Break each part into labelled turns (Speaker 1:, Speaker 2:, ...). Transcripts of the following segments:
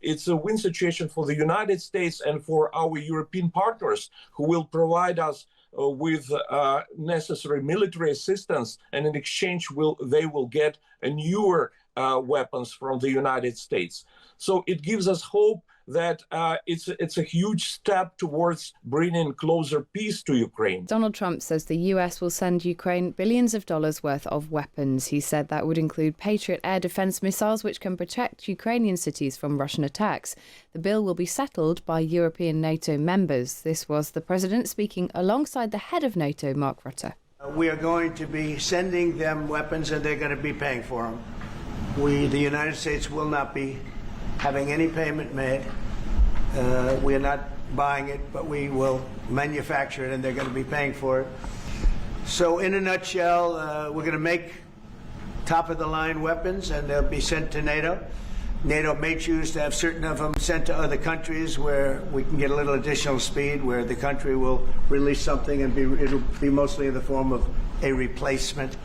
Speaker 1: It's a win situation for the United States and for our European partners who will provide us with necessary military assistance, and in exchange they will get newer weapons from the United States. So it gives us hope that it's a huge step towards bringing closer peace to Ukraine.
Speaker 2: Donald Trump says the US will send Ukraine billions of dollars worth of weapons. He said that would include Patriot air defense missiles, which can protect Ukrainian cities from Russian attacks. The bill will be settled by European NATO members. This was the president speaking alongside the head of NATO, Mark Rutte.
Speaker 3: We are going to be sending them weapons, and they're going to be paying for them. The United States, will not be having any payment made. We are not buying it, but we will manufacture it, and they're going to be paying for it. So in a nutshell, we're going to make top-of-the-line weapons, and they'll be sent to NATO. NATO may choose to have certain of them sent to other countries where we can get a little additional speed, where the country will release something and it'll be mostly in the form of a replacement.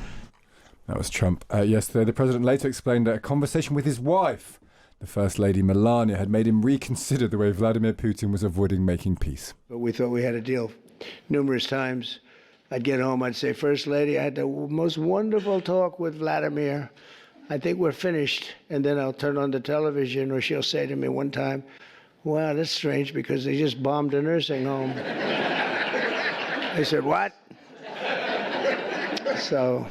Speaker 4: That was Trump. Yesterday, the president later explained that a conversation with his wife, the First Lady Melania, had made him reconsider the way Vladimir Putin was avoiding making peace.
Speaker 3: But we thought we had a deal numerous times. I'd get home, I'd say, First Lady, I had the most wonderful talk with Vladimir. I think we're finished. And then I'll turn on the television, or she'll say to me one time, wow, that's strange because they just bombed a nursing home. I said, what? So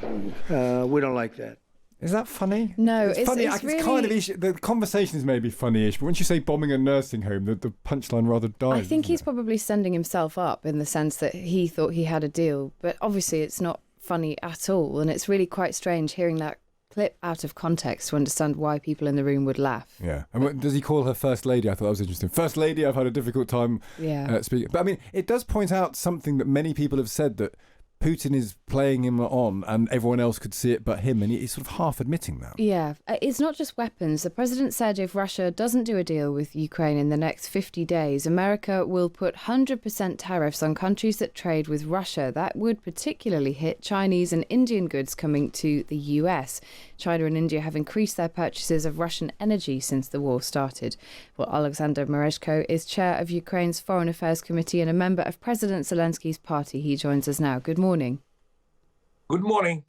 Speaker 3: we don't like that.
Speaker 4: Is that funny?
Speaker 2: No,
Speaker 4: it's funny.
Speaker 2: It's really...
Speaker 4: kind of the conversation is maybe funny-ish, but once you say bombing a nursing home, the punchline rather dies.
Speaker 2: I think he's probably sending himself up in the sense that he thought he had a deal, but obviously it's not funny at all, and it's really quite strange hearing that clip out of context to understand why people in the room would laugh.
Speaker 4: Yeah. And does he call her First Lady? I thought that was interesting. First Lady, I've had a difficult time speaking. But I mean, it does point out something that many people have said, that Putin is playing him on and everyone else could see it but him, and he's sort of half admitting that.
Speaker 2: Yeah, it's not just weapons. The president said if Russia doesn't do a deal with Ukraine in the next 50 days, America will put 100% tariffs on countries that trade with Russia. That would particularly hit Chinese and Indian goods coming to the US. China and India have increased their purchases of Russian energy since the war started. Well, Oleksandr Merezhko is chair of Ukraine's Foreign Affairs Committee and a member of President Zelensky's party. He joins us now. Good morning.
Speaker 1: Good morning.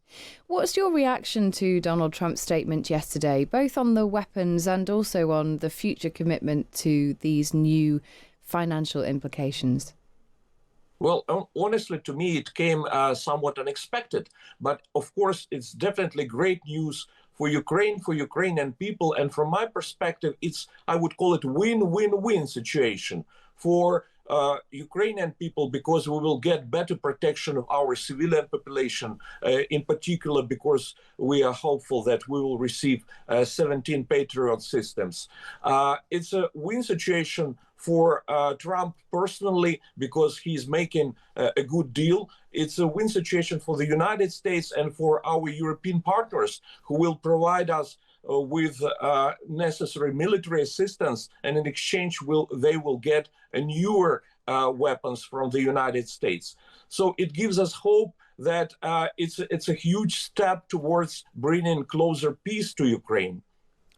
Speaker 2: What's your reaction to Donald Trump's statement yesterday, both on the weapons and also on the future commitment to these new financial implications?
Speaker 1: Well, honestly, to me, it came somewhat unexpected. But of course, it's definitely great news for Ukraine, for Ukrainian people. And from my perspective, I would call it win-win-win situation for Ukrainian people, because we will get better protection of our civilian population, in particular because we are hopeful that we will receive 17 Patriot systems. It's a win situation for Trump personally, because he's making a good deal. It's a win situation for the United States and for our European partners who will provide us with necessary military assistance, and in exchange they will get newer weapons from the United States. So it gives us hope that it's a huge step towards bringing closer peace to Ukraine.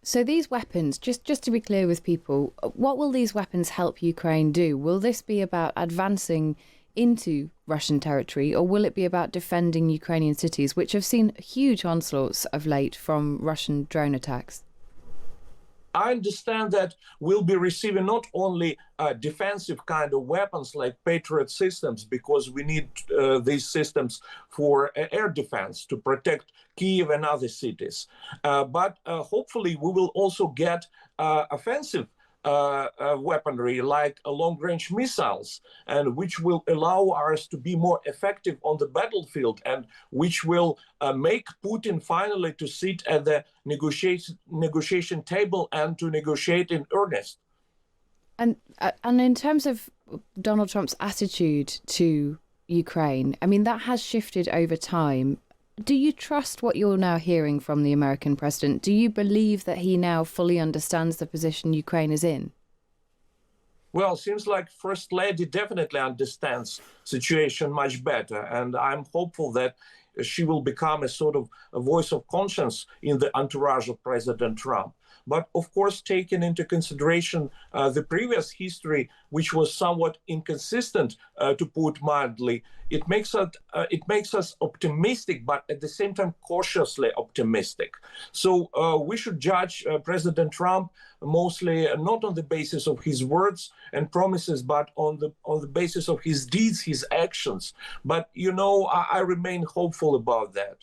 Speaker 2: So these weapons, just to be clear with people, what will these weapons help Ukraine do? Will this be about advancing into Russian territory, or will it be about defending Ukrainian cities, which have seen huge onslaughts of late from Russian drone attacks?
Speaker 1: I understand that we'll be receiving not only defensive kind of weapons like Patriot systems, because we need these systems for air defense to protect Kyiv and other cities, but hopefully we will also get offensive weaponry like long-range missiles, and which will allow us to be more effective on the battlefield, and which will make Putin finally to sit at the negotiation table and to negotiate in earnest.
Speaker 2: And in terms of Donald Trump's attitude to Ukraine, I mean, that has shifted over time. Do you trust what you're now hearing from the American president? Do you believe that he now fully understands the position Ukraine is in?
Speaker 1: Well, seems like First Lady definitely understands situation much better, and I'm hopeful that she will become a sort of a voice of conscience in the entourage of President Trump. but of course taking into consideration the previous history, which was somewhat inconsistent, to put mildly, it makes us optimistic, but at the same time cautiously optimistic. So we should judge President Trump mostly not on the basis of his words and promises, but on the basis of his deeds, his actions. But I remain hopeful about that.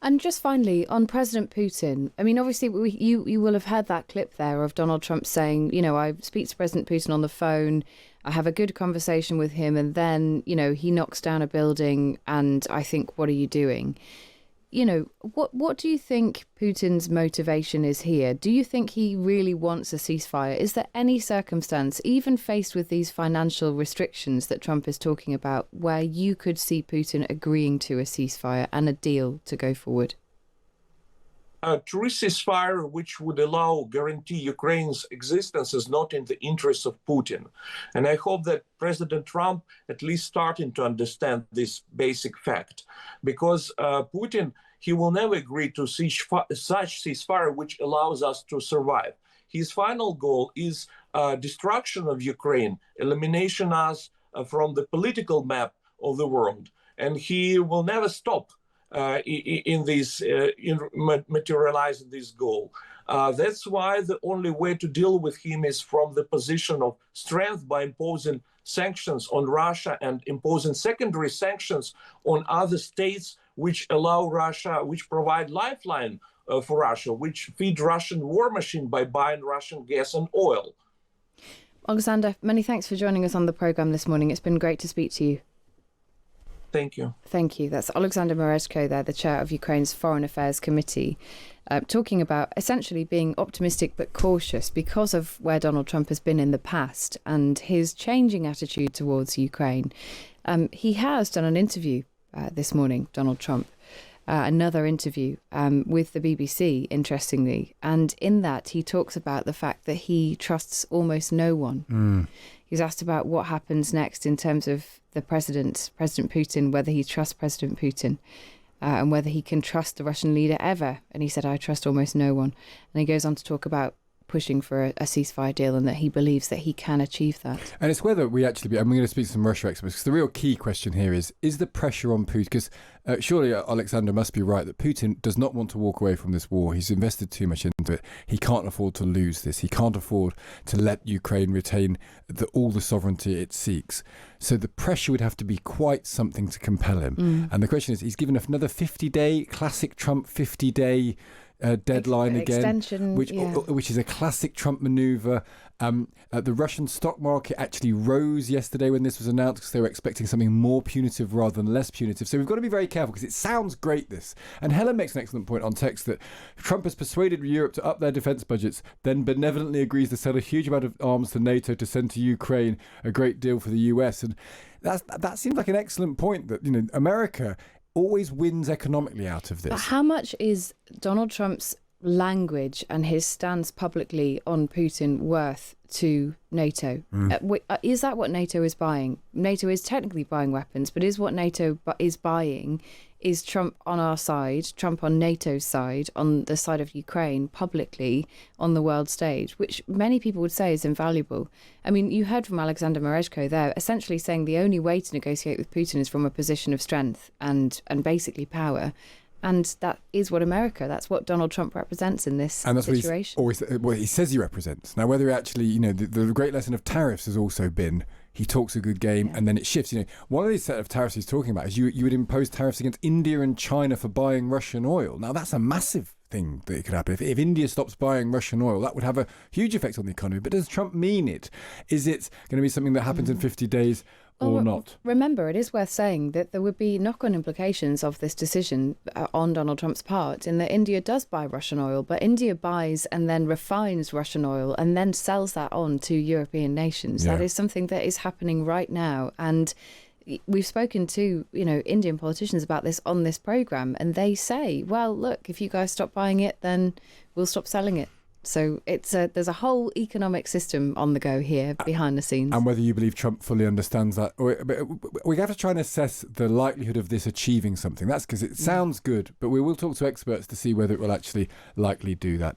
Speaker 2: And just finally, on President Putin, I mean, obviously, you will have heard that clip there of Donald Trump saying, I speak to President Putin on the phone, I have a good conversation with him, and then, he knocks down a building, and I think, what are you doing? What do you think Putin's motivation is here? Do you think he really wants a ceasefire? Is there any circumstance, even faced with these financial restrictions that Trump is talking about, where you could see Putin agreeing to a ceasefire and a deal to go forward?
Speaker 1: A true ceasefire which would guarantee Ukraine's existence is not in the interests of Putin. And I hope that President Trump at least starting to understand this basic fact. Because Putin, he will never agree to such ceasefire which allows us to survive. His final goal is destruction of Ukraine, elimination us from the political map of the world. And he will never stop in materializing this goal. That's why the only way to deal with him is from the position of strength by imposing sanctions on Russia and imposing secondary sanctions on other states which allow Russia, which provide lifeline for Russia, which feed Russian war machine by buying Russian gas and oil.
Speaker 2: Oleksandr, many thanks for joining us on the programme this morning. It's been great to speak to you.
Speaker 1: Thank you.
Speaker 2: Thank you. That's Oleksandr Merezhko there, the chair of Ukraine's Foreign Affairs Committee, talking about essentially being optimistic but cautious because of where Donald Trump has been in the past and his changing attitude towards Ukraine. He has done an interview this morning, Donald Trump, another interview with the BBC, interestingly. And in that, he talks about the fact that he trusts almost no one. He's asked about what happens next in terms of the President Putin, whether he trusts President Putin and whether he can trust the Russian leader ever. And he said, I trust almost no one. And he goes on to talk about pushing for a ceasefire deal and that he believes that he can achieve that. And
Speaker 4: it's whether we actually, I'm going to speak to some Russia experts, because the real key question here is the pressure on Putin? Because surely Oleksandr must be right that Putin does not want to walk away from this war. He's invested too much into it. He can't afford to lose this. He can't afford to let Ukraine retain all the sovereignty it seeks. So the pressure would have to be quite something to compel him. And the question is, he's given another 50-day, classic Trump 50-day deadline again, which is a classic Trump maneuver. The Russian stock market actually rose yesterday when this was announced because they were expecting something more punitive rather than less punitive. So we've got to be very careful because it sounds great, this. And Helen makes an excellent point on text that Trump has persuaded Europe to up their defence budgets, then benevolently agrees to sell a huge amount of arms to NATO to send to Ukraine, a great deal for the US. And that seems like an excellent point that, America always wins economically out of this.
Speaker 2: But how much is Donald Trump's language and his stance publicly on Putin worth to NATO? Is that what NATO is buying? NATO is technically buying weapons, but is what NATO is buying, is Trump on our side, Trump on NATO's side, on the side of Ukraine, publicly on the world stage, which many people would say is invaluable. I mean, you heard from Oleksandr Merezhko there, essentially saying the only way to negotiate with Putin is from a position of strength and basically power. And that is what that's what Donald Trump represents in this situation.
Speaker 4: What he says he represents. Now, whether he actually, the great lesson of tariffs has also been he talks a good game and then it shifts. One of these set of tariffs he's talking about is you would impose tariffs against India and China for buying Russian oil. Now, that's a massive thing that it could happen. If India stops buying Russian oil, that would have a huge effect on the economy. But does Trump mean it? Is it going to be something that happens in 50 days? Or not.
Speaker 2: Remember, it is worth saying that there would be knock-on implications of this decision on Donald Trump's part in that India does buy Russian oil, but India buys and then refines Russian oil and then sells that on to European nations. Yeah. That is something that is happening right now. And we've spoken to, Indian politicians about this on this programme, and they say, well, look, if you guys stop buying it, then we'll stop selling it. So there's a whole economic system on the go here behind the scenes.
Speaker 4: And whether you believe Trump fully understands that, we have to try and assess the likelihood of this achieving something. That's because it sounds good, but we will talk to experts to see whether it will actually likely do that.